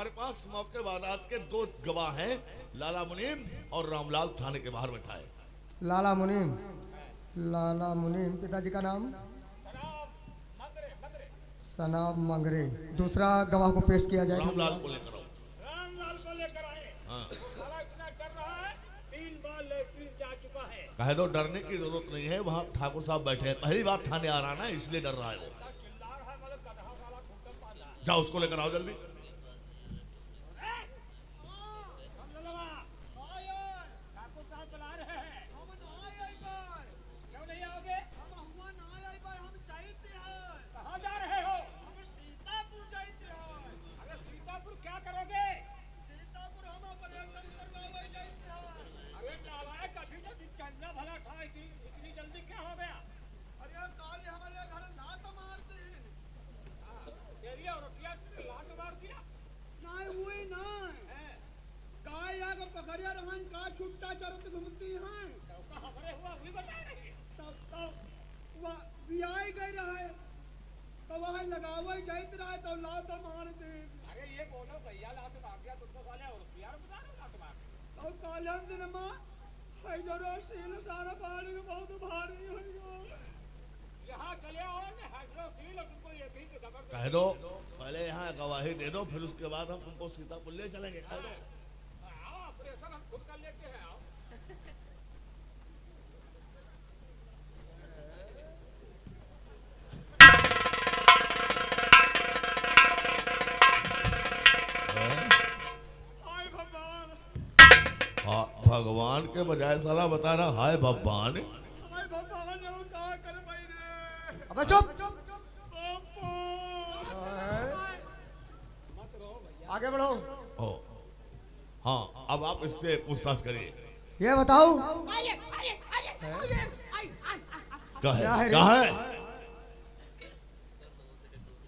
हमारे पास मौके वारदात के दो गवाह हैं, लाला मुनीम और रामलाल थाने के बाहर बैठा है। लाला मुनीम, लाला मुनीम, पिताजी का नाम सनाब मंगरे। दूसरा गवाह को पेश किया जाए। रामलाल को लेकर आओ। रामलाल को लेकर आए। हाँ। साला इतना डर रहा है, 3 बार लेटरिन जा चुका है। कह दो डरने की जरूरत नहीं है, वहाँ ठाकुर साहब बैठे हैं, पहली बार थाने आ रहा ना, इसलिए डर रहा है वो। चिल्ला रहा है, मतलब गधा वाला ठुमका मार रहा है। जाओ उसको लेकर आओ जल्दी। ठाकुर साहब बुला रहे हैं। क्यों नहीं आओगे? कहाँ जा रहे हो? अरे सीतापुर क्या करोगे? अरे नालायक, अभी तो चंदा भला था, इतनी जल्दी क्या हो गया? तेरी औरतिया लात मार दिया। पकड़िया रहन का छुट्टा चरत घूमती हैं चौका हमरे हुआ वही बता रही है। तब बियाई गई रहे तो वह लगावे जाइत रहे तो लात मार दे। अरे ये बोलो भैया लात मार दिया तुमको, वाले और प्यार बता रहे लात मार। तो कालियन दिन में हैदरो सील सारा पानी में बहुत भारी हो गया। यहाँ चले आओ ना, हैदरो सील तुमको ये भी खबर कह दो पहले यहाँ गवाही दे दो, फिर उसके बाद हम तुमको सीतापुर ले चलेंगे। कह दो आओ, ऑपरेशन हम खुद कर लेते हैं। आओ हाय भगवान, हाँ, भगवान के बजाय साला बता रहा हाय भगवान। हाय भगवान, हम का कर भाई रे। अबे चुप, आगे बढ़ो। ओ, हाँ अब आप इससे पूछताछ करिए। ये बताओ क्या क्या है है रे? क्या है,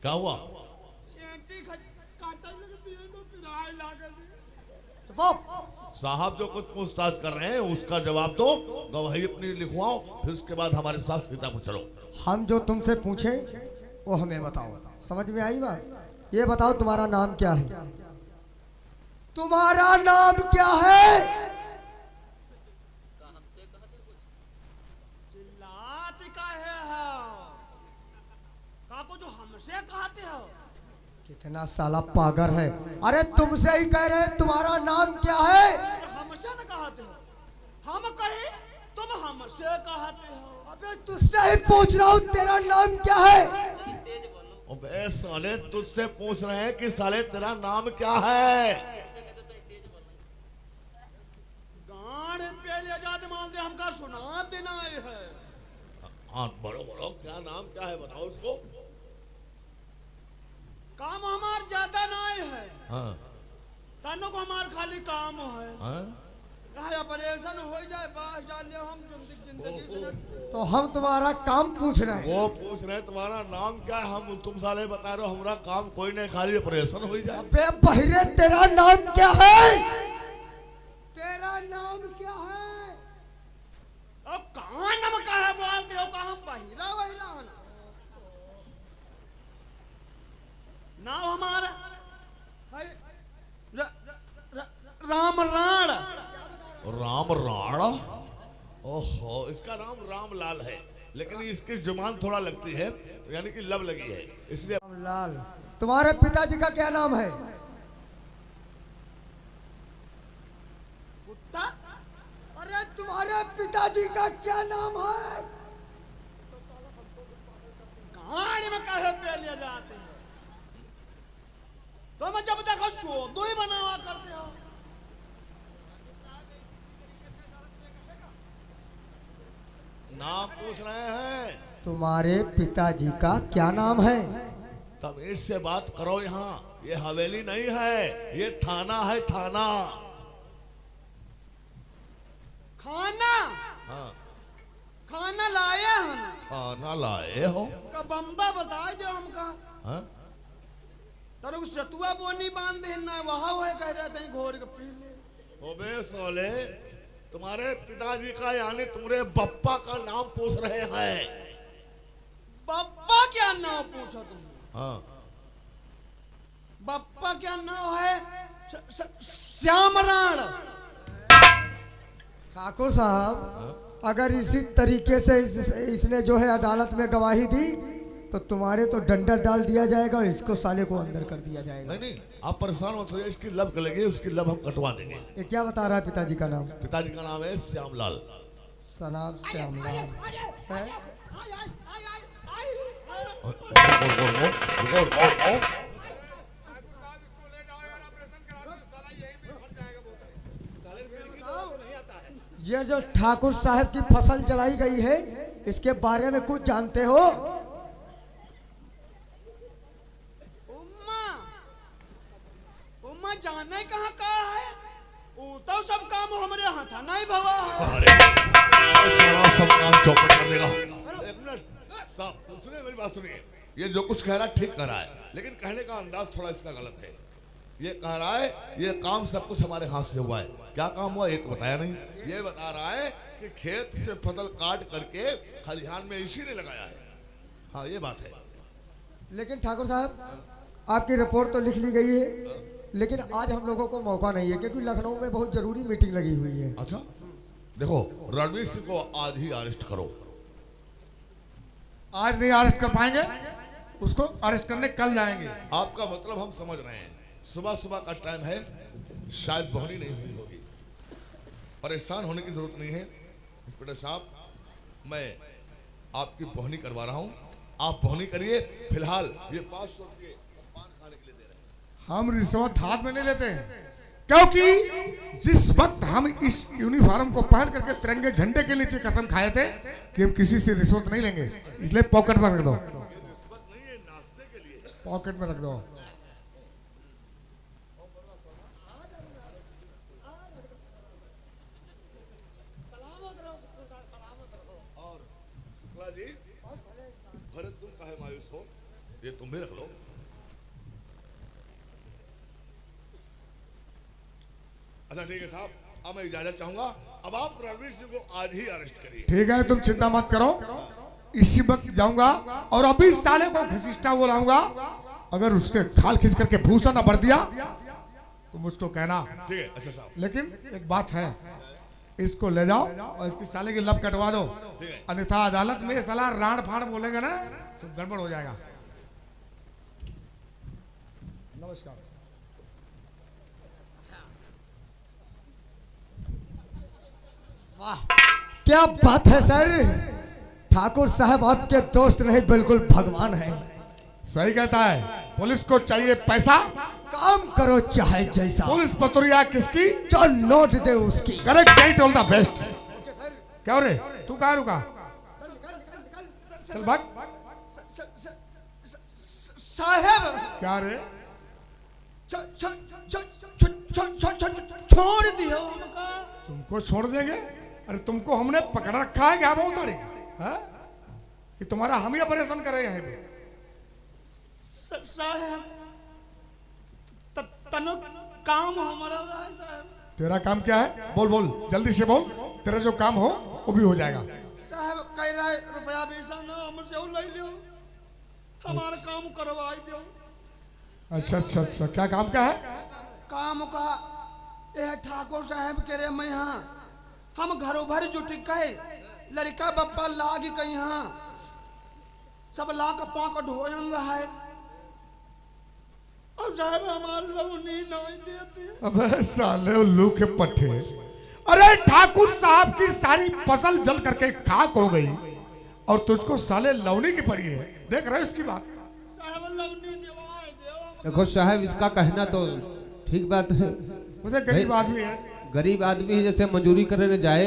क्या हुआ? चेंटी काटल लगे पिए तो पिराए लागल। चुप। साहब जो कुछ पूछताछ कर रहे हैं उसका जवाब दो, गवाही अपनी लिखवाओ, फिर उसके बाद हमारे साथ सीतापुर चलो। हम जो तुमसे पूछे वो हमें बताओ। समझ में आई बात? ये बताओ तुम्हारा नाम क्या है? तुम्हारा नाम क्या है? चिल्लात काहे हो? काको जो हमसे कहते हो? कितना साला पागल है। अरे तुमसे ही कह रहे, तुम्हारा नाम क्या है? हमसे न कहते हो, हम कहे तुम हमसे कहते हो। अबे तुझसे ही पूछ रहा हूँ, तेरा नाम क्या है? अबे साले तुझसे पूछ रहे हैं कि साले तेरा नाम क्या है? गान पे ले जाते मान दे, हमका सुनाते ना है। हाँ बड़ो बड़ो, क्या नाम क्या है बताओ उसको। काम हमार ज्यादा ना है, हाँ तनो को हमार खाली काम है। हाँ रहा ऑपरेशन हो जाए बस डाले हम जिंदगी से। तो हम तुम्हारा काम पूछ रहे हैं। वो पूछ रहे हैं तुम्हारा नाम क्या है, हम तुम साले बता रहे हो हमारा काम कोई नहीं, खाली ऑपरेशन हो जाए। अबे बहिरे, तेरा नाम क्या है? तेरा नाम क्या है? अब कहाँ नमक है बोलते हो? कहाँ बहिरा वहिरा है ना हमारा है राम राण। राम राणा? ओहो, इसका नाम रामलाल है, लेकिन इसकी जुबान थोड़ा लगती है, यानी कि लब लगी है, इसलिए। रामलाल। तुम्हारे पिताजी का क्या नाम है? कुत्ता? अरे तुम्हारे पिताजी का क्या नाम है? कहानी में कहे पे ले जाते हैं तो मैं जब देखो शोधो ही बनावा करते हो। नाम पूछ रहे हैं, तुम्हारे पिताजी का क्या नाम है? तब इससे बात करो। यहाँ ये हवेली नहीं है, ये थाना है, थाना। खाना हाँ खाना लाए हम। खाना लाए हो? का बम्बा बता दो हमका। हाँ तरु सतुआ बोनी बांधे ना वहाँ वह कह रहे थे घोर के पी ले। ओबे सोले, तुम्हारे पिताजी का यानी तुम्हारे बप्पा का नाम पूछ रहे हैं। बप्पा क्या नाम पूछा तुम? हाँ बप्पा क्या नाम है? श्यामराण। ठाकुर साहब, अगर इसी तरीके से इसने जो है अदालत में गवाही दी तो तुम्हारे तो डंडा डाल दिया जाएगा और इसको साले को अंदर कर दिया जाएगा। नहीं नहीं, आप परेशान मत होइए, इसकी लब लगेगी, उसकी लब हम कटवा देंगे। ये क्या बता रहा है पिताजी का नाम? पिताजी का नाम है श्यामलाल। सनाब श्यामलाल है? ये जो ठाकुर साहब की फसल जलाई गई है, इसके बारे में कुछ जानते हो? उम्मा जाने कहाँ कहा है, वो तो सब काम हमारे हाथ नहीं भवा है। अरे सारा सब काम चौपट कर देगा। एक मिनट साहब, सुनिए मेरी बात सुनिए। ये जो कुछ कह रहा है ठीक कह रहा है, लेकिन कहने का अंदाज थोड़ा इसका गलत है। ये कह रहा है ये काम सब कुछ हमारे हाथ से हुआ है। क्या काम हुआ एक बताया नहीं। ये बता रहा है कि खेत से फसल काट करके खलिहान में इसी ने लगाया है। हाँ ये बात है। लेकिन ठाकुर साहब, आपकी रिपोर्ट तो लिख ली गई है, लेकिन आज हम लोगों को मौका नहीं है क्योंकि लखनऊ में बहुत जरूरी मीटिंग लगी हुई है। अच्छा देखो, रणवीर सिंह को आज ही अरेस्ट करो। आज नहीं अरेस्ट कर पाएंगे, उसको अरेस्ट करने कल जाएंगे। आपका मतलब हम समझ रहे हैं। सुबह सुबह का टाइम है, शायद बोहनी नहीं हुई होगी। परेशान होने की जरूरत नहीं है इंस्पेक्टर साहब, मैं आपकी बोहनी करवा रहा हूँ। आप बोहनी करिए। फिलहाल ये 500 रुपये पान खाने के लिए दे रहे हैं। हम रिश्वत हाथ में नहीं लेते हैं, क्योंकि जिस वक्त हम इस यूनिफॉर्म को पहन करके तिरंगे झंडे के नीचे कसम खाए थे कि हम किसी से रिश्वत नहीं लेंगे, इसलिए पॉकेट में रख दो। रिश्वत नहीं है, नाश्ते के लिए। पॉकेट में रख दो। और शुक्ला जी, भरत तुम काहे मायूस हो, ये तुम भी रख लो। अच्छा ठीक है साहब, अब मैं इजाजत चाहूंगा। अब आप रणवीर सिंह को आज ही अरेस्ट करिए। ठीक है, तुम चिंता मत करो, इसी वक्त जाऊंगा और अभी साले को घसीटा बोलाऊंगा। अगर उसके खाल खींच करके भूसा ना भर दिया तो मुझको कहना। ठीक है अच्छा साहब। लेकिन एक बात है, इसको ले जाओ और इसकी साले की लब कटवा दो, ठीक है। अन्यथा अदालत में साला राण फाड़ बोलेगा ना तो गड़बड़ हो जाएगा। नमस्कार। वाह क्या बात है सर, ठाकुर साहब आपके दोस्त नहीं बिल्कुल भगवान है। सही कहता है, पुलिस को चाहिए पैसा, काम करो चाहे जैसा, पुलिस पतुरिया किसकी जो नोट दे उसकी। करेक्ट, नहीं टोल द बेस्ट। क्या हो रे, तू कहाँ रुका? चल भाग। साहब क्या रे? छोड़ दियो हमका। तुमको छोड़ देंगे? अरे तुमको हमने पकड़ रखा है क्या बहुत बड़ी है कि तुम्हारा हम ही ऑपरेशन कर रहे हैं। साहब तनो काम हमारा साहब। तेरा काम क्या है? बोल बोल जल्दी से बोल, तेरा जो काम हो वो भी हो जाएगा। साहब कह रहा है रुपया पैसा ना हमसे ले लो, हमारा काम करवाई दो। अच्छा अच्छा अच्छा, क्या काम क्या है? काम का यह ठाकुर साहब के रे मैं यहाँ हम घरों भर जुटी कहे लड़का बप्पा लाग कहीं यहाँ सब ला का पाँव ढोयन रहा है और साहब हमारे लवनी नहीं देते। अबे साले उल्लू के पट्टे, अरे ठाकुर साहब की सारी फसल जल करके खाक हो गई और तुझको साले लवनी की पड़ी है। देख रहे हो इसकी बात? साहब लवनी देवाए देव। देखो साहब, इसका कहना तो ठीक बात है। मुझे गरीब आदमी है, गरीब आदमी है, जैसे मजदूरी करने जाए,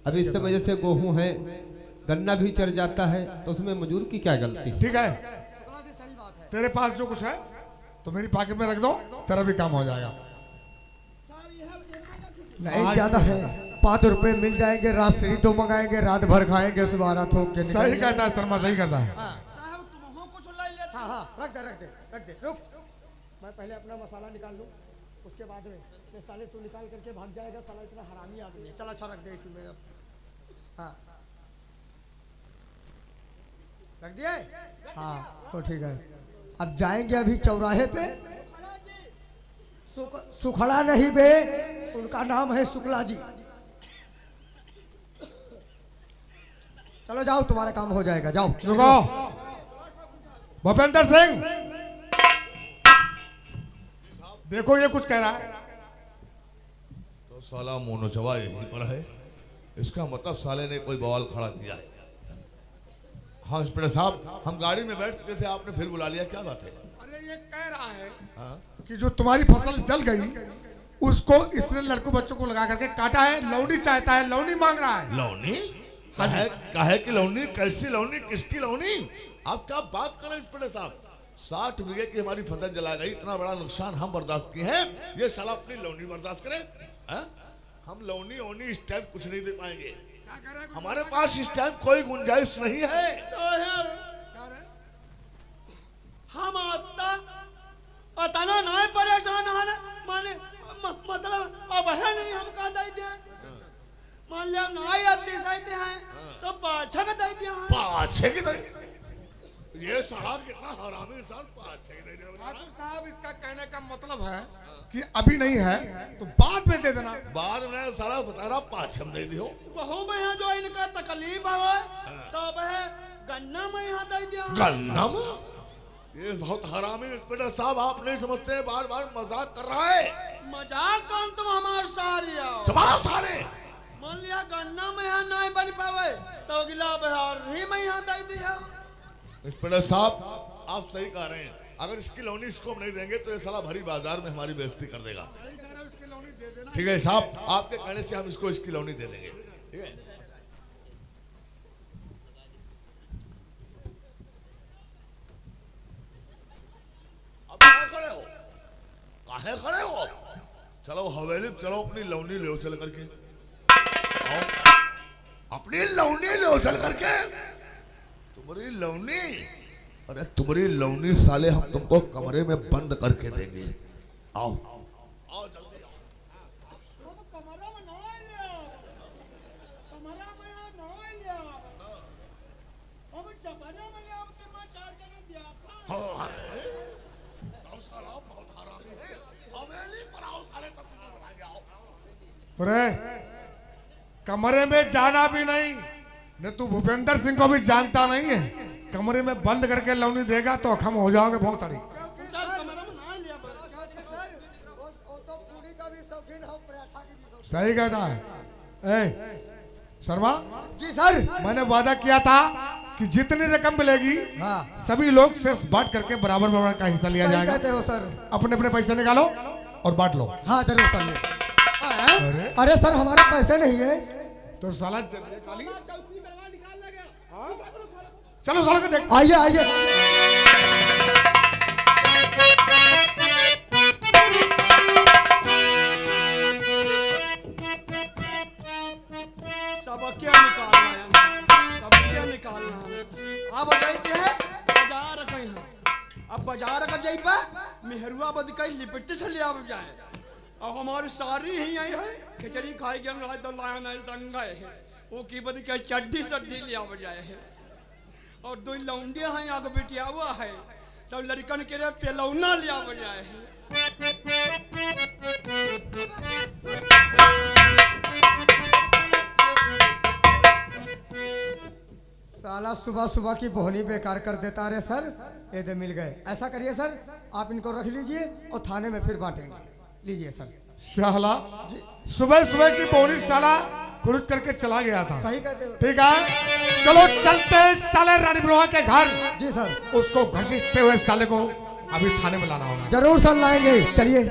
अभी इस समय जैसे गेहूं है, गन्ना भी चढ़ जाता है, तो उसमें मजदूर की क्या गलती? ठीक है। तेरे पास जो कुछ है तो मेरी पॉकेट में रख दो, तेरा भी काम हो जाएगा। नहीं ज्यादा है, 5 रुपए मिल जाएंगे, राजश्री तो मंगाएंगे, रात भर खाएंगे, सुबह थोक के निकलेंगे। सही कहता है शर्मा, सही करता है। साहब तुम हो कुछ ले लेते। हाँ हाँ रख दे रुक, मैं पहले अपना मसाला निकाल लूँ, उसके बाद में ये साले तू निकाल करके भाग जाएगा। साला इतना हरामी आदमी है। चल अच्छा रख दे इसी में अब। हाँ रख दिया है? हाँ तो ठीक है। अब जाएंगे अभी चौराहे पे, सुखड़ा नहीं बे, उनका नाम है शुक्ला जी। चलो जाओ, तुम्हारा काम हो जाएगा, जाओ। रुको, भूपेंद्र सिंह, देखो ये कुछ कह रहा है। तो साला मोनोचवा यहीं पर है, इसका मतलब साले ने कोई बवाल खड़ा किया है। हाँ इंस्पेक्टर साहब, हम गाड़ी में बैठ चुके थे, आपने फिर बुला लिया, क्या बात है? अरे ये कह रहा है हाँ? कि जो तुम्हारी फसल जल गई उसको इसने लड़कों बच्चों को लगा करके काटा है, लौनी चाहता है, लौनी मांग रहा है। लौनी? काहे की लौनी? कैसी लौनी? किसकी लौनी? आप क्या बात कर रहे हैं इंस्पेक्टर साहब? 60 बीघे की हमारी फसल जला गई, इतना बड़ा नुकसान हम बर्दाश्त किए हैं, ये साला अपनी लौनी बर्दाश्त करे? हम लौनी ओनी इस टाइम कुछ नहीं दे पाएंगे, हमारे पास इस टाइम कोई गुंजाइश नहीं है। हम अतना नहीं परेशान है, माने मतलब अब है नहीं, हम कहा दे दे, मान लिया नहीं आते सहते हैं तो पाछे का दे दिया है। पाछे की दे? ये साला कितना हरामी इंसान, पाछे की दे दिया। साहब इसका कहने का मतलब है कि अभी नहीं है तो बाद में दे देना। बाद में साला बता रहा पाछे में दे दियो। बहू में है जो इनका तकलीफ है तो अब है गन्ना में यहाँ दे दिया। गन्ना में? ये बहुत हरामी इंस्पेक्टर साहब, आप नहीं समझते, बार बार मजाक कर रहा है। मजाक कौन तुम हमारे सारे आओ। जवाब साले, मान लिया गन्ना में यहाँ नहीं बन पावे तो अगला बिहार ही में यहाँ दे दिया। इंस्पेक्टर साहब आप सही कह रहे हैं, अगर इसकी लौनी इसको हम नहीं देंगे तो ये साला भरी बाजार में हमारी बेइज्जती कर देगा। ठीक है साहब, आपके कहने से हम इसको इसकी लौनी दे देंगे, ठीक है? अब कहाँ खड़े हो? काहे खड़े हो? चलो हवेली चलो, अपनी लौनी ले चल करके आओ, अपनी लौनी ले चल करके। तुम्हारी लौनी? अरे तुम्हारी लौनी साले हम तुमको कमरे में बंद करके देंगे, आओ आओ जल्दी आओ। अब कमरा में ना लिया, कमरा में ना लिया, अब चपरा में लिया, अब के मैं चार जने दिया था। तो साला बहुत हरामी है, हवेली पर आओ साले, तब तुमको बताएंगे, आओ। अरे कमरे में जाना भी नहीं, न तू भूपेंद्र सिंह को भी जानता नहीं है, कमरे में बंद करके लौनी देगा तो अखम हो जाओगे बहुत सारी। सर कमरा में ना लिया, वो तो पूरी का भी शौकीन हो, पराठा की भी शौकीन। सही कहता है। ए शर्मा, जी सर। मैंने वादा किया था कि जितनी रकम मिलेगी हाँ सभी लोग से बांट करके बराबर बराबर का हिस्सा लिया सही जाएगा। कहते हो सर। अपने अपने पैसे निकालो और बांट लो। हाँ जरूर सर। अरे सर हमारे पैसे नहीं है। तो साला काली, चलो साला को देख। आइए आइए। सब क्या निकालना है, सब क्या निकालना है। अब जाते हैं बाजार कहीं, अब बाजार का जाइबा मेहरुआ बद कई लिपट से ले आव जाए, और हमारी सारी ही आई है खिचड़ी खाई गन रहा तो लाया नहीं संग है, वो की बद के चड्डी सड्डी ले आव जाए है, और दो लौंडिया हैं आगे बेटिया हुआ है तो लड़कन के रे पेलौना ले आव जाए है। साला सुबह सुबह की बोहनी बेकार कर देता रे सर। ये दे मिल गए। ऐसा करिए सर, आप इनको रख लीजिए और थाने में फिर बांटेंगे। लीजिए सर। शाहला सुबह सुबह की बोरी साला खुरुद करके चला गया था। सही कहते हो। ठीक है, चलो चलते साले रानी ब्रोहा के घर। जी सर। उसको घसीटते हुए साले को अभी थाने में लाना होगा। जरूर सर लाएंगे, चलिए।